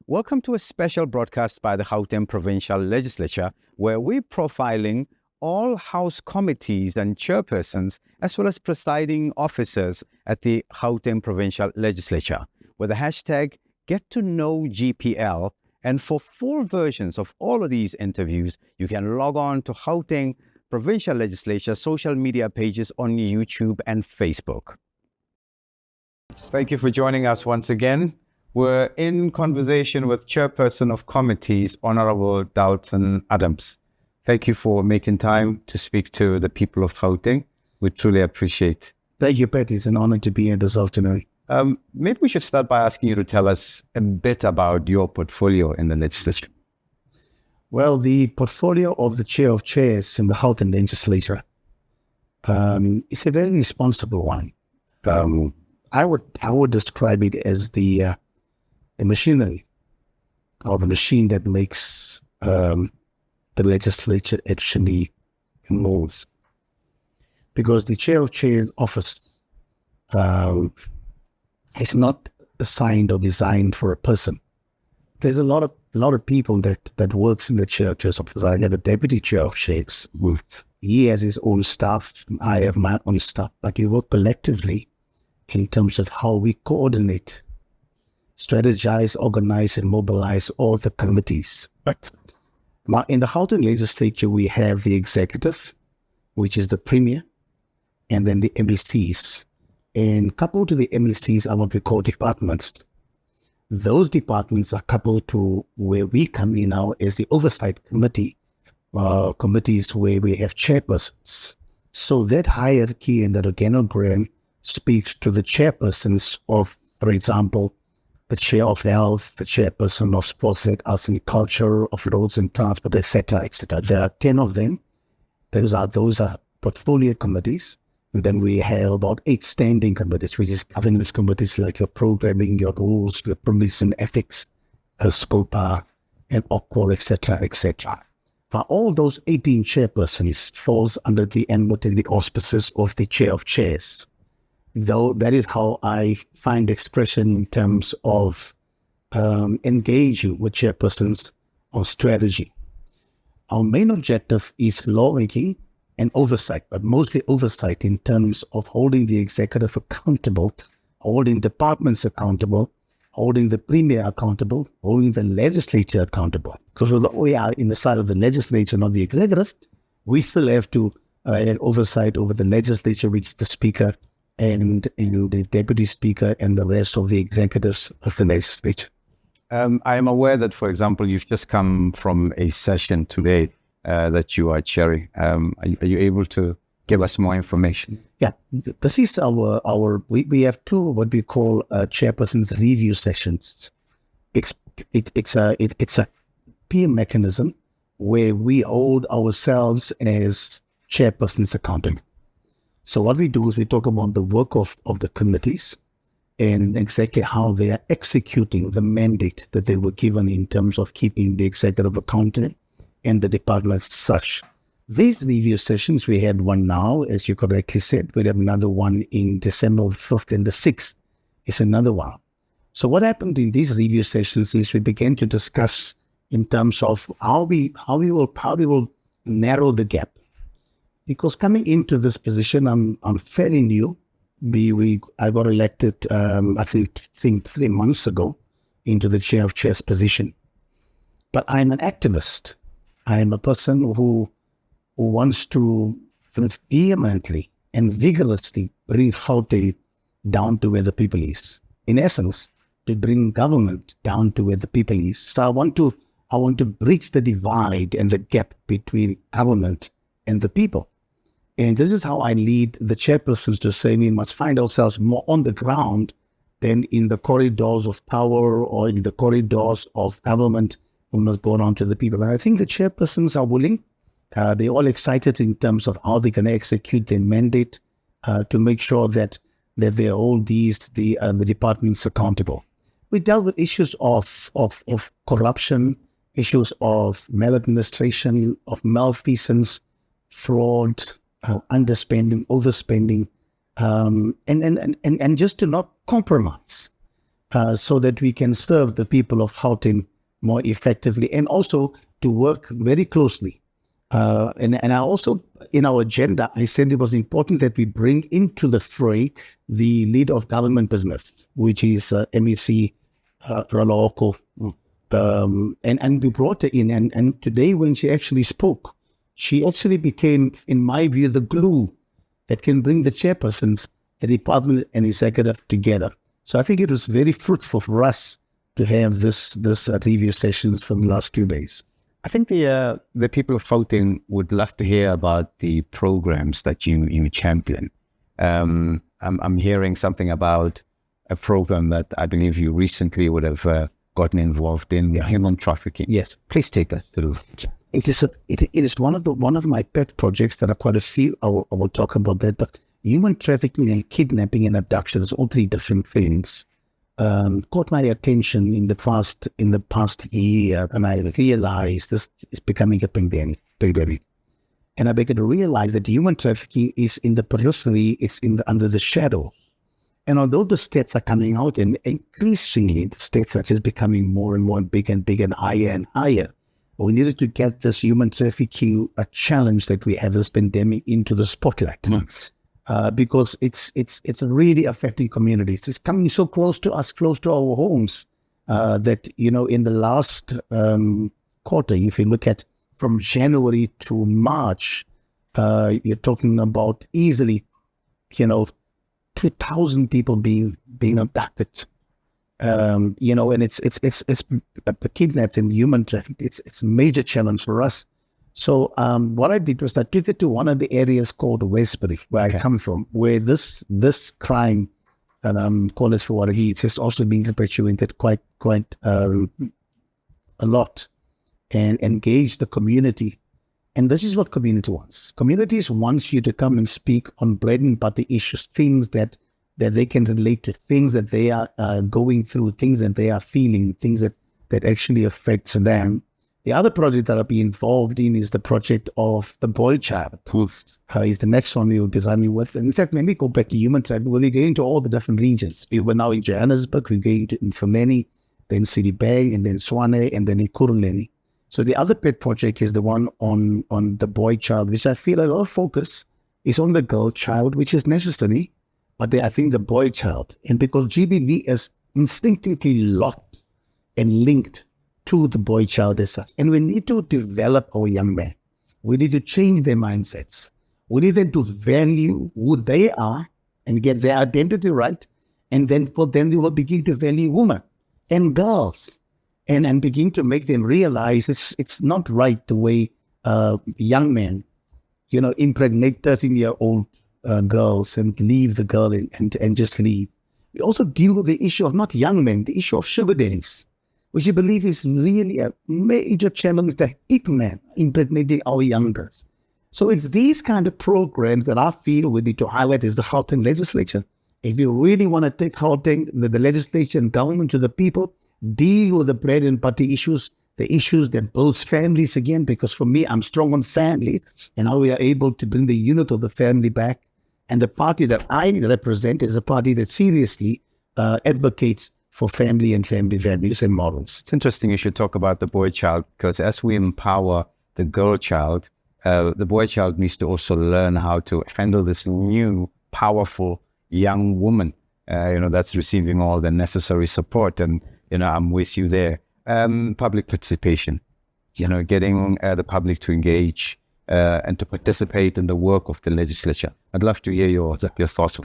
Welcome to a special broadcast by the Gauteng Provincial Legislature, where we're profiling all House committees and chairpersons, as well as presiding officers at the Gauteng Provincial Legislature, with the hashtag #GetToKnowGPL. And for full versions of all of these interviews, you can log on to Gauteng Provincial Legislature social media pages on YouTube and Facebook. Thank you for joining us once again. We're in conversation with Chairperson of Committees, Honorable Dulton Adams. Thank you for making time to speak to the people of Gauteng. We truly appreciate. Thank you, Pat. It's an honor to be here this afternoon. Maybe we should start by asking you to tell us a bit about your portfolio in the legislature. Well, the portfolio of the Chair of Chairs in the Gauteng Legislature is a very responsible one. I would describe it as the machinery, or the machine that makes the legislature actually move. Because the Chair of Chairs office is not assigned or designed for a person. There's a lot of people that works in the Chair of Chairs office. I have a Deputy Chair of Chairs. He has his own staff. I have my own staff. But we work collectively in terms of how we coordinate, strategize, organize, and mobilize all the committees. But now in the Gauteng Legislature, we have the executive, which is the premier, and then the MECs. And coupled to the MECs are what we call departments. Those departments are coupled to where we come in now as the oversight committee, committees where we have chairpersons. So that hierarchy and that organogram speaks to the chairpersons of, for example, the chair of health, the chairperson of sports, arts and culture, of roads and transport, etc., etc. There are 10 of them. Those are portfolio committees. And then we have about 8 standing committees, which is governance committees like your programming, your rules, your police and ethics, SCOPA, and OCPOL, etc., etc. Now, all those 18 chairpersons falls under the ambit and the auspices of the Chair of Chairs. Though that is how I find expression in terms of engaging with chairpersons on strategy. Our main objective is lawmaking and oversight, but mostly oversight in terms of holding the executive accountable, holding departments accountable, holding the premier accountable, holding the legislature accountable. Because although we are in the side of the legislature, not the executive, we still have to have oversight over the legislature, which is the speaker, and the deputy speaker and the rest of the executives of the legislature. I am aware that, for example, you've just come from a session today that you are chairing. Are you able to give us more information? Yeah, this is we have 2 what we call chairpersons review sessions. It's a peer mechanism where we hold ourselves as chairpersons accountable. So what we do is we talk about the work of the committees and exactly how they are executing the mandate that they were given in terms of keeping the executive accountable and the departments such. These review sessions, we had one now, as you correctly said. We have another one in December 5th and the 6th is another one. So what happened in these review sessions is we began to discuss in terms of how we will narrow the gap. Because coming into this position, I'm fairly new. I got elected, I think 3 months ago into the Chair of Chairs position. But I'm an activist. I am a person who wants to vehemently and vigorously bring Gauteng down to where the people is. In essence, to bring government down to where the people is. So I want to bridge the divide and the gap between government and the people. And this is how I lead the chairpersons to say we must find ourselves more on the ground than in the corridors of power or in the corridors of government. We must go down to the people. And I think the chairpersons are willing. They're all excited in terms of how they're going to execute their mandate to make sure that they hold the departments accountable. We dealt with issues of corruption, issues of maladministration, of malfeasance, fraud, underspending, overspending, and just to not compromise. so that we can serve the people of Gauteng more effectively, and also to work very closely. And I also, in our agenda, I said it was important that we bring into the fray the leader of government business, which is MEC Raloko. And we brought her in. And today, when she actually spoke, she actually became, in my view, the glue that can bring the chairpersons, the department and executive together. So I think it was very fruitful for us to have this review sessions for the last 2 days. I think the people of Gauteng would love to hear about the programs that you champion. I'm hearing something about a program that I believe you recently would have gotten involved in, human trafficking. Yes, please take us through. It is one of my pet projects that are quite a few. I will talk about that. But human trafficking and kidnapping and abduction is all 3 different things. Caught my attention in the past year, and I realized this is becoming a pandemic. And I began to realize that human trafficking is in the periphery, it's under the shadows. And although the stats are coming out, and increasingly the stats are just becoming more and more big and higher, we needed to get this human trafficking a challenge that we have this pandemic into the spotlight. Because it's really affecting communities. It's coming so close to us, close to our homes, that, in the last quarter, if you look at from January to March, you're talking about easily, 2,000 people being abducted. And it's kidnapped and human trafficked. It's a major challenge for us. So what I did was I took it to one of the areas called Westbury, where I come from, where this crime, and call it for what it is, has also been perpetuated quite a lot, and engage the community. And this is what community wants. Communities wants you to come and speak on bread and butter issues, things that they can relate to, things that they are going through, things that they are feeling, things that actually affects them. The other project that I'll be involved in is the project of the boy child. Is the next one we will be running with. And in fact, let me go back to human trafficking. We'll be going to all the different regions. We were now in Johannesburg, we're going to Mfumeni, then Citybang, and then Swane, and then in Kuruleni. So the other pet project is the one on the boy child, which I feel a lot of focus is on the girl child, which is necessary, but I think the boy child. And because GBV is instinctively locked and linked to the boy child as such. And we need to develop our young men. We need to change their mindsets. We need them to value who they are and get their identity right. And then they will begin to value women and girls and begin to make them realize it's not right the way young men, impregnate 13-year-old girls and leave the girl and just leave. We also deal with the issue of not young men, the issue of sugar daddies, which I believe is really a major challenge that keep men impregnating our young girls. So it's these kind of programs that I feel we need to highlight as the Gauteng Legislature. If you really want to take Gauteng, the legislature and government to the people, deal with the bread and butter issues, the issues that builds families again, because for me, I'm strong on family and how we are able to bring the unit of the family back. And the party that I represent is a party that seriously advocates for family and family values and models. It's interesting you should talk about the boy child, because as we empower the girl child, the boy child needs to also learn how to handle this new, powerful young woman, that's receiving all the necessary support. And, I'm with you there. Public participation, getting the public to engage and to participate in the work of the legislature. I'd love to hear your thoughts.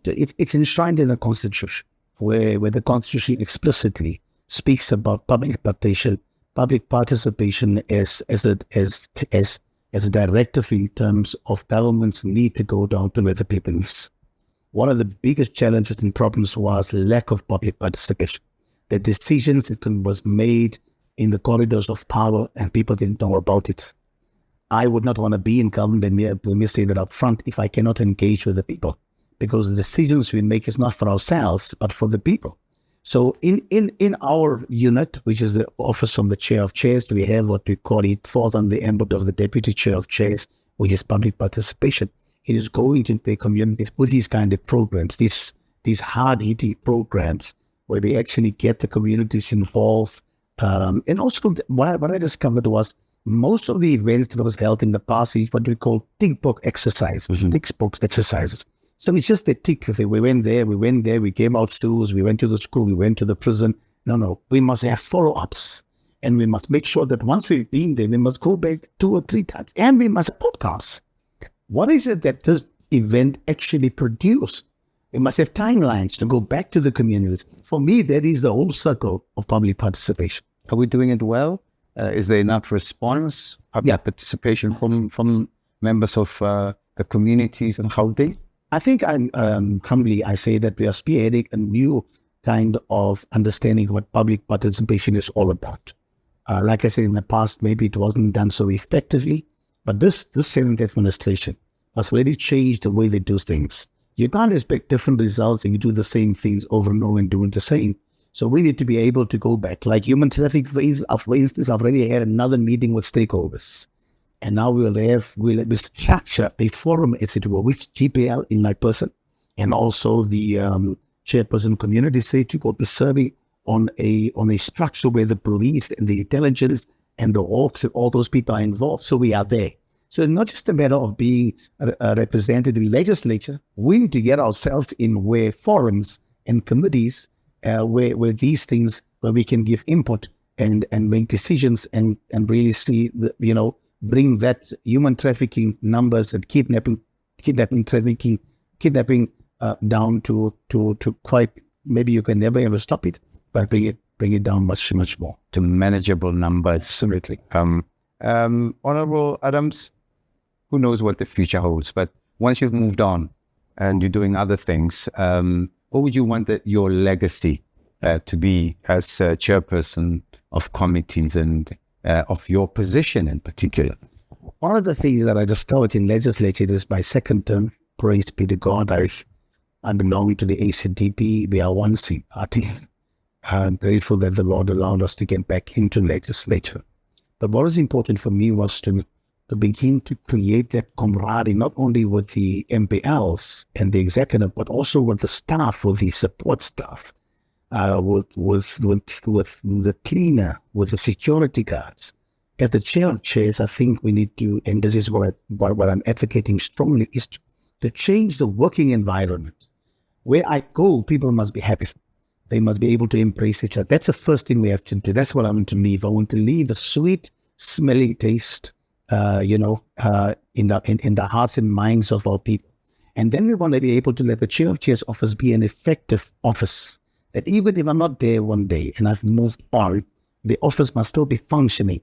It's enshrined in the Constitution, where the Constitution explicitly speaks about public participation as a directive in terms of government's need to go down to where the people is. One of the biggest challenges and problems was lack of public participation. The decisions was made in the corridors of power and people didn't know about it. I would not want to be in government, let me say that up front, if I cannot engage with the people, because the decisions we make is not for ourselves, but for the people. So in our unit, which is the office from the Chair of Chairs, we have what we call it, falls on the ambit of the Deputy Chair of Chairs, which is public participation. It is going to the communities with these kind of programs, these hard-hitting programs where we actually get the communities involved. And also, what I discovered was most of the events that was held in the past is what we call tick box exercises, tick box exercises. So it's just the tick. We went there, we came out schools, we went to the school, we went to the prison. No, we must have follow-ups. And we must make sure that once we've been there, we must go back 2 or 3 times. And we must podcast. What is it that this event actually produced? We must have timelines to go back to the communities. For me, that is the whole circle of public participation. Are we doing it well? Is there enough response, public participation from members of the communities and Gauteng? I think humbly I say that we are spearheading a new kind of understanding what public participation is all about. Like I said in the past, maybe it wasn't done so effectively, but this 7th administration has really changed the way they do things. You can't expect different results if you do the same things over and over and doing the same. So we need to be able to go back. Like human trafficking, for instance, I've already had another meeting with stakeholders. And now we'll structure a forum, as it were, with GPL in my person, and also the Chairperson of Committees Hon will be serving on a structure where the police and the intelligence and the hawks and all those people are involved. So we are there. So it's not just a matter of being represented in legislature. We need to get ourselves in where forums and committees, where these things, where we can give input and make decisions and really see, bring that human trafficking numbers and kidnapping down to quite, maybe you can never ever stop it, but bring it down much more to manageable numbers. Absolutely. Honorable Adams, who knows what the future holds? But once you've moved on and you're doing other things, what would you want your legacy to be as chairperson of committees and of your position in particular? One of the things that I discovered in legislature is my second term, praise be to God, I belong to the ACDP. We are one seat party. I'm grateful that the Lord allowed us to get back into legislature. But what was important for me was to begin to create that camaraderie, not only with the MPLs and the executive, but also with the staff, with the support staff, with the cleaner, with the security guards. As the chair of chairs, I think we need to, and this is what I'm advocating strongly, is to change the working environment. Where I go, people must be happy. They must be able to embrace each other. That's the first thing we have to do. That's what I want to leave. I want to leave a sweet smelling taste, in the hearts and minds of our people. And then we want to be able to let the chair of chairs office be an effective office. That even if I'm not there one day and I've moved on, the office must still be functioning.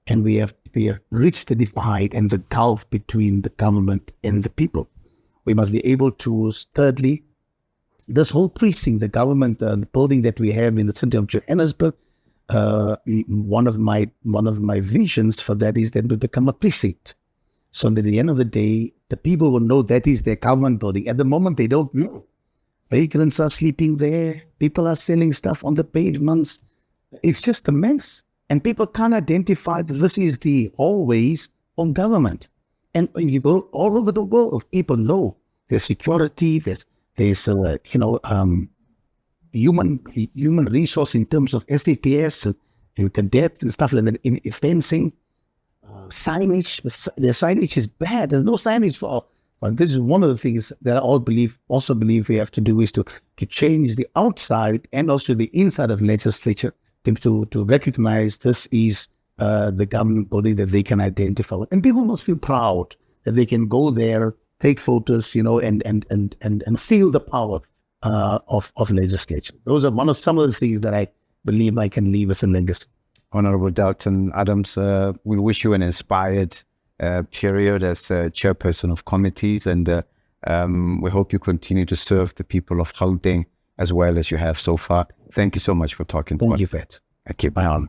And we have reached the divide and the gulf between the government and the people. We must be able to, thirdly, this whole precinct, the government, the building that we have in the city of Johannesburg, one of my visions for that is that it will become a precinct. So that at the end of the day, the people will know that is their government building. At the moment, they don't know. Vagrants are sleeping there. People are selling stuff on the pavements. It's just a mess. And people can't identify that this is the hallways of government. And when you go all over the world, people know there's security, there's human resource in terms of SAPS and cadets and stuff like that, in fencing, signage. The signage is bad. There's no signage for all. But this is one of the things that I also believe we have to do is to change the outside and also the inside of legislature to recognize this is the government body that they can identify with. And people must feel proud that they can go there, take photos, and feel the power of legislature. Those are some of the things that I believe I can leave as a legacy. Honorable Dulton Adams, we wish you an inspired period as chairperson of committees, and we hope you continue to serve the people of Gauteng as well as you have so far. Thank you so much for talking to us. Thank you, Vet. Thank you. My honor.